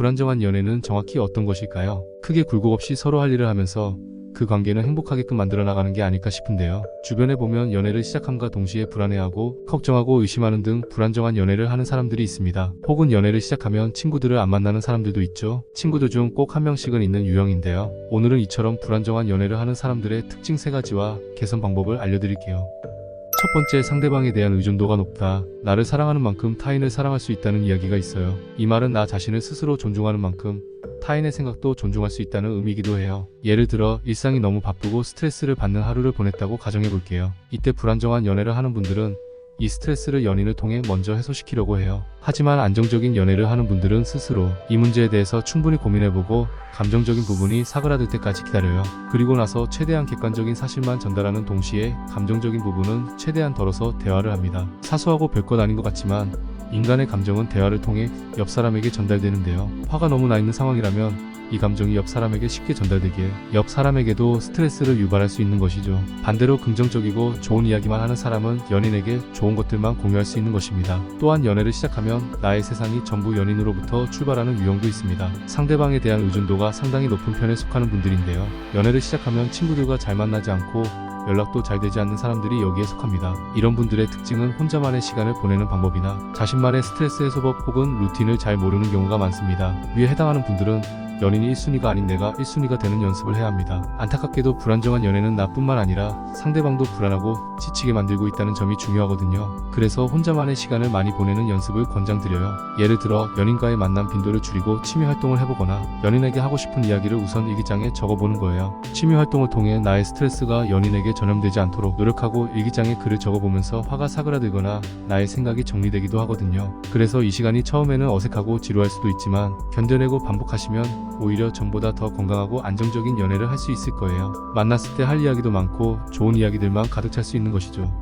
불안정한 연애는 정확히 어떤 것일까요? 크게 굴곡 없이 서로 할 일을 하면서 그 관계는 행복하게끔 만들어 나가는 게 아닐까 싶은데요. 주변에 보면 연애를 시작함과 동시에 불안해하고 걱정하고 의심하는 등 불안정한 연애를 하는 사람들이 있습니다. 혹은 연애를 시작하면 친구들을 안 만나는 사람들도 있죠. 친구들 중 꼭 한 명씩은 있는 유형인데요. 오늘은 이처럼 불안정한 연애를 하는 사람들의 특징 3가지와 개선 방법을 알려드릴게요. 첫 번째, 상대방에 대한 의존도가 높다. 나를 사랑하는 만큼 타인을 사랑할 수 있다는 이야기가 있어요. 이 말은 나 자신을 스스로 존중하는 만큼 타인의 생각도 존중할 수 있다는 의미이기도 해요. 예를 들어 일상이 너무 바쁘고 스트레스를 받는 하루를 보냈다고 가정해 볼게요. 이때 불안정한 연애를 하는 분들은 이 스트레스를 연인을 통해 먼저 해소시키려고 해요. 하지만 안정적인 연애를 하는 분들은 스스로 이 문제에 대해서 충분히 고민해보고 감정적인 부분이 사그라들 때까지 기다려요. 그리고 나서 최대한 객관적인 사실만 전달하는 동시에 감정적인 부분은 최대한 덜어서 대화를 합니다. 사소하고 별것 아닌 것 같지만 인간의 감정은 대화를 통해 옆 사람에게 전달되는데요. 화가 너무 나 있는 상황이라면 이 감정이 옆 사람에게 쉽게 전달되기에 옆 사람에게도 스트레스를 유발할 수 있는 것이죠. 반대로 긍정적이고 좋은 이야기만 하는 사람은 연인에게 좋은 것들만 공유할 수 있는 것입니다. 또한 연애를 시작하면 나의 세상이 전부 연인으로부터 출발하는 유형도 있습니다. 상대방에 대한 의존도가 상당히 높은 편에 속하는 분들인데요. 연애를 시작하면 친구들과 잘 만나지 않고 연락도 잘 되지 않는 사람들이 여기에 속합니다. 이런 분들의 특징은 혼자만의 시간을 보내는 방법이나 자신만의 스트레스 해소법 혹은 루틴을 잘 모르는 경우가 많습니다. 위에 해당하는 분들은 연인이 1순위가 아닌 내가 1순위가 되는 연습을 해야 합니다. 안타깝게도 불안정한 연애는 나뿐만 아니라 상대방도 불안하고 지치게 만들고 있다는 점이 중요하거든요. 그래서 혼자만의 시간을 많이 보내는 연습을 권장드려요. 예를 들어 연인과의 만남 빈도를 줄이고 취미 활동을 해보거나 연인에게 하고 싶은 이야기를 우선 일기장에 적어보는 거예요. 취미 활동을 통해 나의 스트레스가 연인에게 전염되지 않도록 노력하고 일기장에 글을 적어보면서 화가 사그라들거나 나의 생각이 정리되기도 하거든요. 그래서 이 시간이 처음에는 어색하고 지루할 수도 있지만 견뎌내고 반복하시면 오히려 전보다 더 건강하고 안정적인 연애를 할 수 있을 거예요. 만났을 때 할 이야기도 많고 좋은 이야기들만 가득 찰 수 있는 것이죠.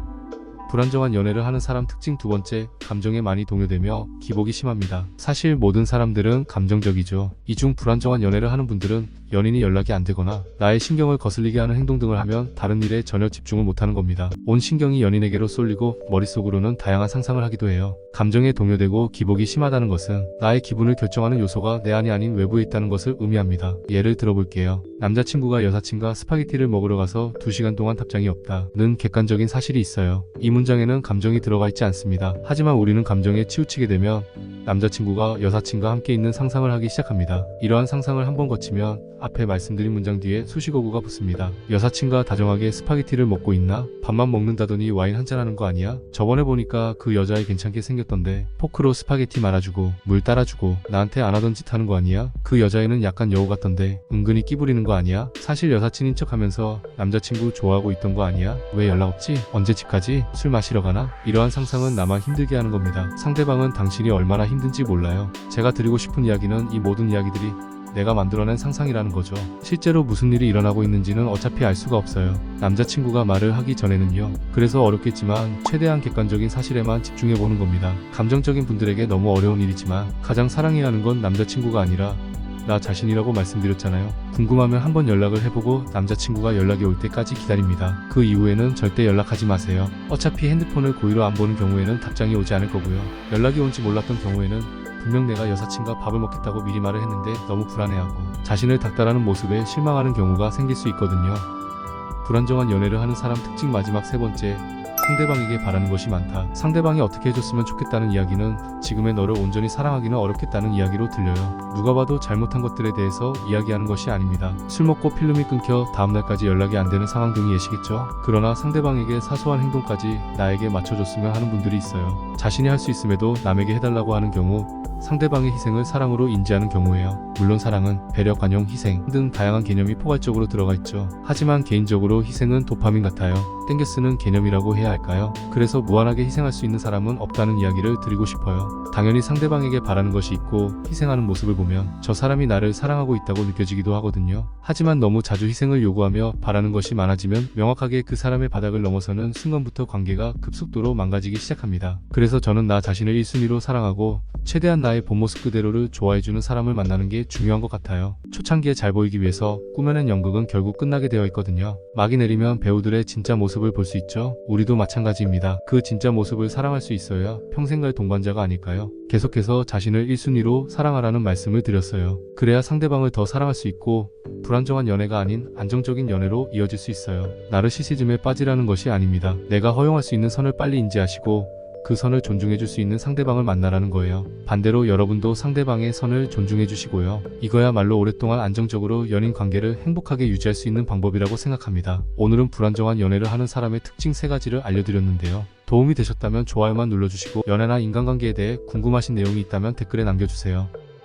불안정한 연애를 하는 사람 특징 2번째, 감정에 많이 동요되며 기복이 심합니다. 사실 모든 사람들은 감정적이죠. 이 중 불안정한 연애를 하는 분들은 연인이 연락이 안 되거나 나의 신경을 거슬리게 하는 행동 등을 하면 다른 일에 전혀 집중을 못하는 겁니다. 온 신경이 연인에게로 쏠리고 머릿속으로는 다양한 상상을 하기도 해요. 감정에 동요되고 기복이 심하다는 것은 나의 기분을 결정하는 요소가 내 안이 아닌 외부에 있다는 것을 의미합니다. 예를 들어볼게요. 남자친구가 여사친과 스파게티를 먹으러 가서 2시간 동안 답장이 없다는 객관적인 사실이 있어요. 이 문장에는 감정이 들어가 있지 않습니다. 하지만 우리는 감정에 치우치게 되면 남자친구가 여사친과 함께 있는 상상을 하기 시작합니다. 이러한 상상을 한번 거치면 앞에 말씀드린 문장 뒤에 수식어구가 붙습니다. 여사친과 다정하게 스파게티를 먹고 있나? 밥만 먹는다더니 와인 한잔 하는 거 아니야? 저번에 보니까 그 여자애 괜찮게 생겼던데 포크로 스파게티 말아주고 물 따라주고 나한테 안 하던 짓 하는 거 아니야? 그 여자애는 약간 여우 같던데 은근히 끼부리는 거 아니야? 사실 여사친인 척하면서 남자친구 좋아하고 있던 거 아니야? 왜 연락 없지? 언제 집 가지? 술 마시러 가나? 이러한 상상은 나만 힘들게 하는 겁니다. 상대방은 당신이 얼마나 힘든지 몰라요. 제가 드리고 싶은 이야기는 이 모든 이야기들이 내가 만들어낸 상상이라는 거죠. 실제로 무슨 일이 일어나고 있는지는 어차피 알 수가 없어요. 남자친구가 말을 하기 전에는요. 그래서 어렵겠지만 최대한 객관적인 사실에만 집중해보는 겁니다. 감정적인 분들에게 너무 어려운 일이지만 가장 사랑해야 하는 건 남자친구가 아니라 나 자신이라고 말씀드렸잖아요. 궁금하면 한번 연락을 해보고 남자친구가 연락이 올 때까지 기다립니다. 그 이후에는 절대 연락하지 마세요. 어차피 핸드폰을 고의로 안 보는 경우에는 답장이 오지 않을 거고요. 연락이 온지 몰랐던 경우에는 분명 내가 여사친과 밥을 먹겠다고 미리 말을 했는데 너무 불안해하고 자신을 닥달하는 모습에 실망하는 경우가 생길 수 있거든요. 불안정한 연애를 하는 사람 특징 마지막 3번째, 상대방에게 바라는 것이 많다. 상대방이 어떻게 해줬으면 좋겠다는 이야기는 지금의 너를 온전히 사랑하기는 어렵겠다는 이야기로 들려요. 누가 봐도 잘못한 것들에 대해서 이야기하는 것이 아닙니다. 술 먹고 필름이 끊겨 다음날까지 연락이 안 되는 상황 등이 예시겠죠. 그러나 상대방에게 사소한 행동까지 나에게 맞춰줬으면 하는 분들이 있어요. 자신이 할 수 있음에도 남에게 해달라고 하는 경우 상대방의 희생을 사랑으로 인지하는 경우예요. 물론 사랑은 배려, 관용, 희생 등 다양한 개념이 포괄적으로 들어가 있죠. 하지만 개인적으로 희생은 도파민 같아요. 땡겨 쓰는 개념이라고 해야 할까요? 그래서 무한하게 희생할 수 있는 사람은 없다는 이야기를 드리고 싶어요. 당연히 상대방에게 바라는 것이 있고 희생하는 모습을 보면 저 사람이 나를 사랑하고 있다고 느껴지기도 하거든요. 하지만 너무 자주 희생을 요구하며 바라는 것이 많아지면 명확하게 그 사람의 바닥을 넘어서는 순간부터 관계가 급속도로 망가지기 시작합니다. 그래서 저는 나 자신을 1순위로 사랑하고 최대한 나의 본 모습 그대로를 좋아해주는 사람을 만나는 게 중요한 것 같아요. 초창기에 잘 보이기 위해서 꾸며낸 연극은 결국 끝나게 되어 있거든요. 막이 내리면 배우들의 진짜 모습을 볼 수 있죠. 우리도 마찬가지입니다. 그 진짜 모습을 사랑할 수 있어야 평생 갈 동반자가 아닐까요? 계속해서 자신을 1순위로 사랑하라는 말씀을 드렸어요. 그래야 상대방을 더 사랑할 수 있고 불안정한 연애가 아닌 안정적인 연애로 이어질 수 있어요. 나르시시즘에 빠지라는 것이 아닙니다. 내가 허용할 수 있는 선을 빨리 인지하시고 그 선을 존중해줄 수 있는 상대방을 만나라는 거예요. 반대로 여러분도 상대방의 선을 존중해주시고요. 이거야말로 오랫동안 안정적으로 연인 관계를 행복하게 유지할 수 있는 방법이라고 생각합니다. 오늘은 불안정한 연애를 하는 사람의 특징 3가지를 알려드렸는데요. 도움이 되셨다면 좋아요만 눌러주시고 연애나 인간관계에 대해 궁금하신 내용이 있다면 댓글에 남겨주세요.